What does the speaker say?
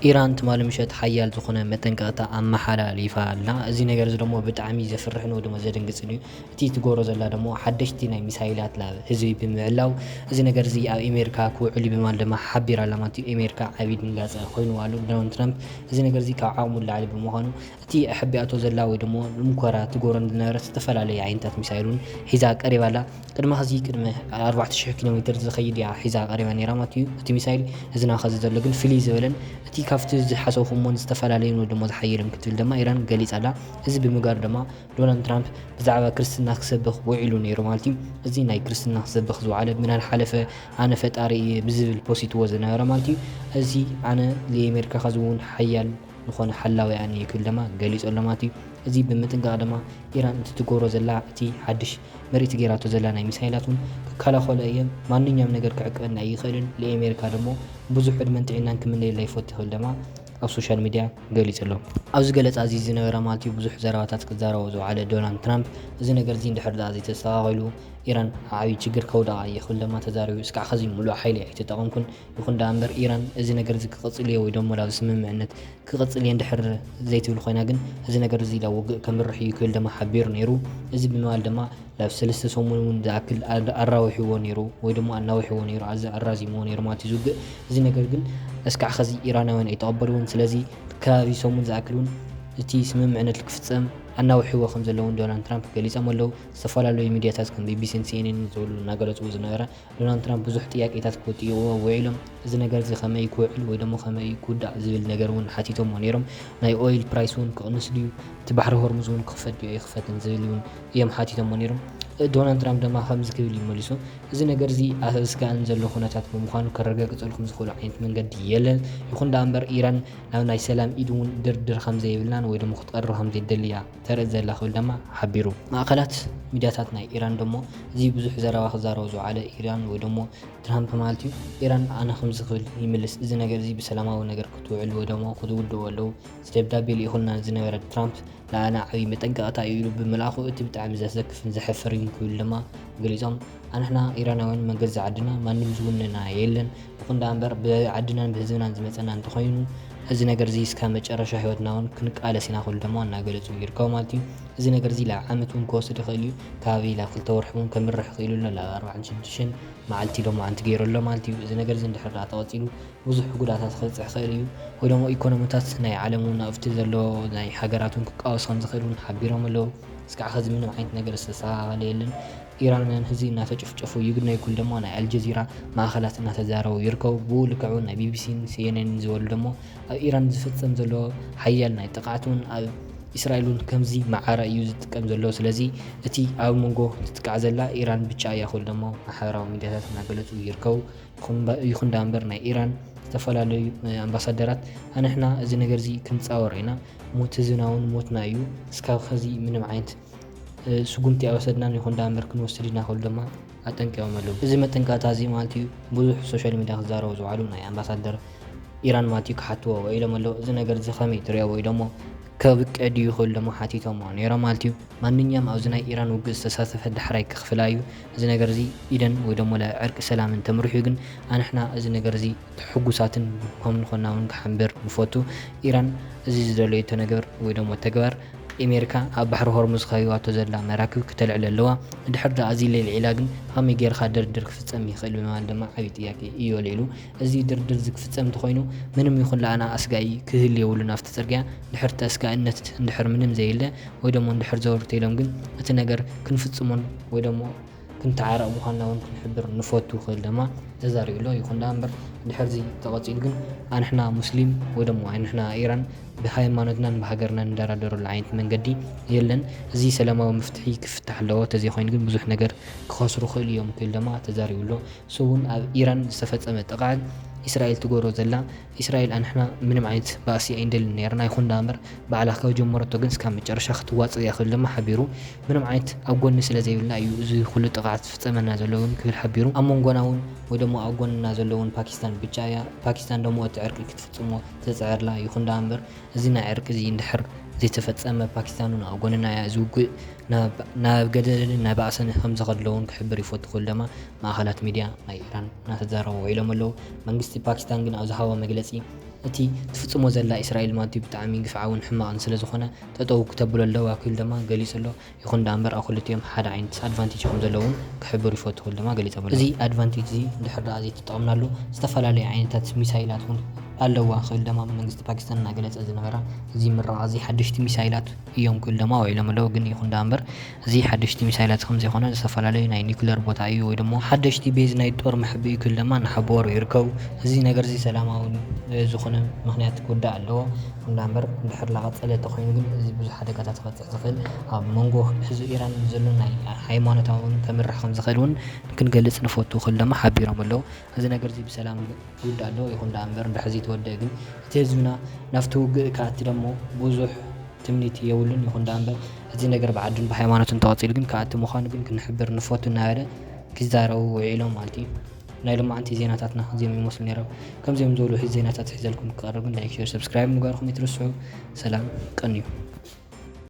ኢራን ትማል ምሸት ሓያል ዝኾነ መጠንቀቕታ ኣመሓላሊፋ ኣላ እዚ ነገር ደሞ ብጣዕሚ ዘፍርሕን ወይ ደሞ ዘደንግጽን እዩ እቲ ትገብሮ ዘላ ደሞ ሓደሽቲ ናይ ሚሳይላት ላብ ህዝቢ ብምዕላው እዚ ነገር እዚ ኣብ ኣሜሪካ ክውዕል ብማል ድማ ሓቢራ ኣላ ማለት እዩ ኣሜሪካ ዓብይ ድንጋጸ ኮይኑ ኣሎ ዶናልድ ትራምፕ እዚ ነገር እዚ ካብ ዓቕሙ ላዕሊ ብምዃኑ እቲ ኣሕቢኣቶ ዘላ ወይ ደሞ ሙከራ ትገብሮ ዝነበረት ዝተፈላለዩ ዓይነታት ሚሳይሉን ሒዛ ቀሪባ ኣላ ቅድሚ ሕዚ ቅድሚ 4000 ኪሎ ሜትር ዝኸይድ እያ ሒዛ ቀሪባ ነይራ ማለት እዩ እቲ ሚሳይል እዝና ኸዚ ዘሎ ግን ፍልይ ዝበለን እቲ ካብቲ ዝሓሰብኩሞን ዝተፈላለዩ ወይ ደሞ ዝሓየሎም ክትብል ድማ ኢራን ገሊጻ ኣላ እዚ ብምጋር ድማ ዶናልድ ትራምፕ ብዛዕባ ክርስትና ክሰብኽ ውዒሉ ነይሩ ማለት እዩ እዚ ናይ ክርስትና ክሰብኽ ዝወዓለ ምናል ሓለፈ ኣነ ፈጣሪ ብዝብል ፖሲትዎ ዝነበረ ማለት እዩ እዚ ኣነ ለኣሜሪካ ከዝውን ሓያል ዝኾነ ሓላዊ ኣነ ይክል ድማ ገሊጹ ኣሎ ማለት እዩ እዚ ብምጥንቃቕ ድማ ኢራን እትትገብሮ ዘላ እቲ ሓድሽ መሬት ጌራቶ ዘላ ናይ ሚሳይላቱን ክከላኸሎ እየ ማንኛውም ነገር ክዕቀበና ይኽእልን ለኣሜሪካ ደሞ ብዙሕ ዕድመን ጥዕናን ክምነየላ ይፈቱ ይኽእል ድማ ኣብ ሶሻል ሚድያ ገሊጹ ኣሎ ኣብዚ ገለጻ እዚ ዝነበረ ማለት እዩ ብዙሕ ዘረባታት ክዛረቦ ዝወዓለ ዶናልድ ትራምፕ እዚ ነገር እዚ እንድሕር ዳኣ ዘይተስተኻኺሉ ኢራን ዓብይ ችግር ከውድቓ ይኽእል ድማ ተዛሪቡ እስካዕ ኸዚ ሙሉእ ሓይሊ ኣይተጠቐምኩን ይኹን ዳኣ እምበር ኢራን እዚ ነገር እዚ ክቕጽል እየ ወይ ደሞ ላብ ስምምዕነት ክቕጽል እየ እንድሕር ዘይትብል ኮይና ግን እዚ ነገር እዚ ላብ ውግእ ከምርሕ ይክእል ድማ ሓቢሩ ነይሩ እዚ ብምባል ድማ ላብ 3 ሰሙን እውን ዝኣክል ኣራዊሕዎ ነይሩ ወይ ደሞ ኣናዊሕዎ ነይሩ ኣራዚምዎ ነይሩ ማለት እዩ ዝውግእ እዚ ነገር ግን እስካዕ ኸዚ ኢራናውያን ኣይተቐበልዎን ስለዚ ከባቢ ሰሙን ዝኣክል እውን እቲ ስምምዕነት ክፍጸም ኣናዊሕዎ ከም ዘለውን ዶናልድ ትራምፕ ገሊጾም ኣለዉ ዝተፈላለዩ ሚድያታት ከም ቢቢሲን ሲኤንኤን ዝበሉ እናገለጽዎ ዝነበረ ዶናልድ ትራምፕ ብዙሕ ጥያቄታት ክወጥይዎ ውዒሎም እዚ ነገር እዚ ከመይ ክውዕል ወይ ደሞ ከመይ ክውዳእ ዝብል ነገር እውን ሓቲቶሞ ነይሮም ናይ ኦይል ፕራይስ እውን ክቕንስ ድዩ እቲ ባሕሪ ሆርሙዝ እውን ክኽፈት ድዩ ኣይክፈትን ዝብል እውን እዮም ሓቲቶሞ ነይሮም ዶናልድ ትራምፕ ድማ ከምዚ ክብል ይመሊሱ እዚ ነገር እዚ ኣብ ስጋእን ዘሎ ኩነታት ብምዃኑ ከረጋግጸልኩም ዝኽእሉ ዓይነት መንገዲ የለን ይኹን ዳኣ እምበር ኢራን ናብ ናይ ሰላም ኢድ እውን ድርድር ከምዘይብልናን ወይ ደሞ ክትቀርብ ከምዘይደልያ ተርኢ ዘላ ክብል ድማ ሓቢሩ ማእኸላት ሚድያታት ናይ ኢራን ደሞ እዚ ብዙሕ ዘረባ ክዛረቡ ዝወዓለ ኢራን ወይ ደሞ ትራምፕ ማለት እዩ ኢራን ኣነ ከምዚ ክብል ይምልስ እዚ ነገር እዚ ብሰላማዊ ነገር ክትውዕል ወይ ደሞ ክትውድኡ ኣለዉ እዚ ደብዳቤ ልኢኹልና ዝነበረ ትራምፕ ንኣና ዓብይ መጠንቀቕታ እዩ ኢሉ ብምልኣኹ እቲ ብጣዕሚ ዘሰክፍን ዘሕፍርን ክብል ድማ ገሊጾም ኣንሕና ኢራናውያን መንገዲ ዓድና ማንም ዝውንና የለን ይኹን ዳኣ እምበር ብዓድናን ብህዝብናን ዝመፀና እንተኾይኑ እዚ ነገር እዚ እስካብ መጨረሻ ሂወትና እውን ክንቃለስ ኢና ክብል ድማ እናገለጹ ይርከቡ ማለት እዩ እዚ ነገር እዚ ላብ ዓመት እውን ክወስድ ይኽእል እዩ ከባቢ ላብ 2 ወርሒ እውን ከምርሕ ይኽእል ኣሎ ላብ 46 መዓልቲ ደሞ ኣንቲ ገይሩ ኣሎ ማለት እዩ እዚ ነገር እዚ እንድሕር ዳኣ ተቐፂሉ ብዙሕ ጉዳታት ክበፅሕ ይኽእል እዩ ወይ ደሞ ኢኮኖሚታት ናይ ዓለም እውን ኣብቲ ዘለዎ ናይ ሃገራት እውን ክቃወስ ከም ዝኽእል እውን ሓቢሮም ኣለዉ እስካዕ ኸዚ ምንም ዓይነት ነገር ዝተስተኻኸለ የለን ኢራናውያን ህዚ እናተጨፍጨፉ ይግነ ይኩል ደሞ ናይ ኣልጀዚራ ማእኸላት እናተዛረቡ ይርከቡ ብኡ ልክዕ እውን ናይ ቢቢሲን ሲኤንኤን ዝበሉ ደሞ ኣብ ኢራን ዝፍጸም ዘሎ ሓያል ናይ ጥቃዓት እውን ኣብ እስራኤል እውን ከምዚ ማዓረ እዩ ዝጥቀም ዘሎ ስለዚ እቲ ኣብ መንጎ ትጥቃዕ ዘላ ኢራን ብቻ እያ ክብል ደሞ ማሕበራዊ ሚድያታት እናገለጹ ይርከቡ ይኹን ዳኣ እምበር ናይ ኢራን ዝተፈላለዩ ኣምባሳደራት ኣንሕና እዚ ነገር እዚ ክንፃወር ኢና ሞት ህዝብና እውን ሞትና እዩ እስካብ ኸዚ ምንም ዓይነት ስጉምቲ ኣይወሰድናን ይኹን ዳኣ እምበር ክንወስድ ኢና ክብሉ ድማ ኣጠንቂቖም ኣለዉ እዚ መጠንቀቕታ እዚ ማለት እዩ ብዙሕ ሶሻል ሚድያ ክዛረቡ ዝውዓሉ ናይ ኣምባሳደር ኢራን ማለት እዩ ክሓትዎ ውዒሎም ኣለዉ እዚ ነገር እዚ ከመይ ትሪኦ ወይ ደሞ ከብቀድ ይኽእል ደሞ ሓቲቶም ነይሮም ማለት እዩ ማንኛውም ኣብዚ ናይ ኢራን ውግእ ዝተሳተፈ ዳሕራይ ክኽፍላ እዩ እዚ ነገር እዚ ኢደን ወይ ደሞ ዕርቂ ሰላምን ተምርሑ ግን ኣንሕና እዚ ነገር እዚ ሕጉሳትን ከም ንኾና እውን ክሓንብር ንፈቱ ኢራን እዚ ዝደለየቶ ነገር ወይ ደሞ ተግባር ኣሜሪካ ኣብ ባሕሪ ሆርሙዝ ከይዋቶ ዘላ መራክብ ክተልዕል ኣለዋ እንድሕር ዳኣ እዚ ለልዒላ ግን ከመይ ጌርካ ድርድር ክፍጸም ይኽእል ብምባል ድማ ዓብዪ ጥያቄ እዩ ኣልዒሉ እዚ ድርድር ዝክፍጸም እንተኾይኑ ምንም ይኹን ለኣና ኣስጋኢ ክህል የብሉን ኣብቲ ፅርግያ እንድሕር ተኣስጋእነት እንድሕር ምንም ዘየለ ወይ ደሞ እንድሕር ዘወርተ ኢሎም ግን እቲ ነገር ክንፍጽሞን ወይ ደሞ ክንተዓረቕ ምዃንና እውን ክንሕብር ንፈቱ ክእል ድማ ተዛሪቡ ኣሎ ይኹን ዳኣ እምበር እንድሕር እዚ ተቐፂሉ ግን ኣንሕና ሙስሊም ወይ ደሞ ኣንሕና ኢራን ብሃይማኖትናን ብሃገርናን እንደራደረሉ ዓይነት መንገዲ የለን እዚ ሰላማዊ መፍትሒ ክፍታሕ ኣለዎ ተዘይኮይኑ ግን ብዙሕ ነገር ክኸስሩ ክእል እዮም ክብል ድማ ተዛሪቡ ኣሎ እሱ እውን ኣብ ኢራን ዝተፈጸመ ጥቃዓት እስራኤል ትገብሮ ዘላ እስራኤል ኣንሕና ምንም ዓይነት ባእሲ ኣይንደልን ነርና ይኹን ዳኣ እምበር ባዕላ ካብ ጀመረቶ ግን እስካብ መጨረሻ ክትዋፅእ እያ ክብል ድማ ሓቢሩ ምንም ዓይነት ኣብ ጎኒ ስለ ዘይብልና እዩ እዚ ኩሉ ጥቃዓት ዝፍጸመና ዘሎ እውን ክብል ሓቢሩ ኣብ መንጎና እውን ወይ ደሞ ኣብ ጎንና ዘሎ እውን ፓኪስታን ብቻ እያ ፓኪስታን ደሞ እቲ ዕርቂ ክትፍጽሞ ተፅዕርላ ይኹን ዳኣ እምበር እዚ ናይ ዕርቂ እዚ እንድሕር ዘይተፈጸመ ፓኪስታን እውን ኣብ ጎንና እያ ዝውግእ ናብ ገደልን ናብ ባእሰን ከም ዝኸድለውን ክሕብር ይፈቱ ክብል ድማ ማእኸላት ሚድያ ናይ ኢራን እናተዛረቡ ውዒሎም ኣለዉ መንግስቲ ፓኪስታን ግን ኣብ ዝሃቦ መግለጺ أتي تفصمو زلا إسرائيل مالتي بتعمي قفعون حماقن سلازخونه تطو كتبلو اللو أكل دما قليس اللو يخون دامبر أو خلتيهم حدا عين advantage هم زلون كحبر يفوت كل دما قليس أبلو زي advantage زي دحر زي تطعمنا له استفلا لي عينتات ميسايلات هون اللو خل دما من منجست باكستان ناقلت أزنا غرا زي مرة زي حدشت ميسايلات يوم كل دما ويلم لو قني يخون دامبر زي حدشت ميسايلات خمسة خونه استفلا لي ناي نيكلر بوت أيو ويدمو حدشت بيز ناي تور محبي كل دما نحبور يركو زي نجر زي سلامة زخونه مخنيات كودا اللو دامبر دحر لغت ألا تخين قل زي بزح حدا قطع تخل منجو حزو إيران زلون ناي حيمانتهم كمر خمسة خلون كن قلت نفوتو خل دما حبيرهم اللو زي نجر زي بسلام كودا اللو يخون دامبر دحزي تودقن تيزونا نفتو كاتي دمو بوزح تمنيتي يولن يخون دامبر زي نجر بعدن بحيمانتهم تواصيل قن كاتي مخان قن كنحبر نفوتو نهاية كزارو وعيلهم مالتي نايلو ما أنتي زيناتاتنا زي ما يمثل نيرو كم زي مزولو هي زيناتات حزلكم قربن لايك شير سبسكرايب مقاركم يترسعوا سلام قنيو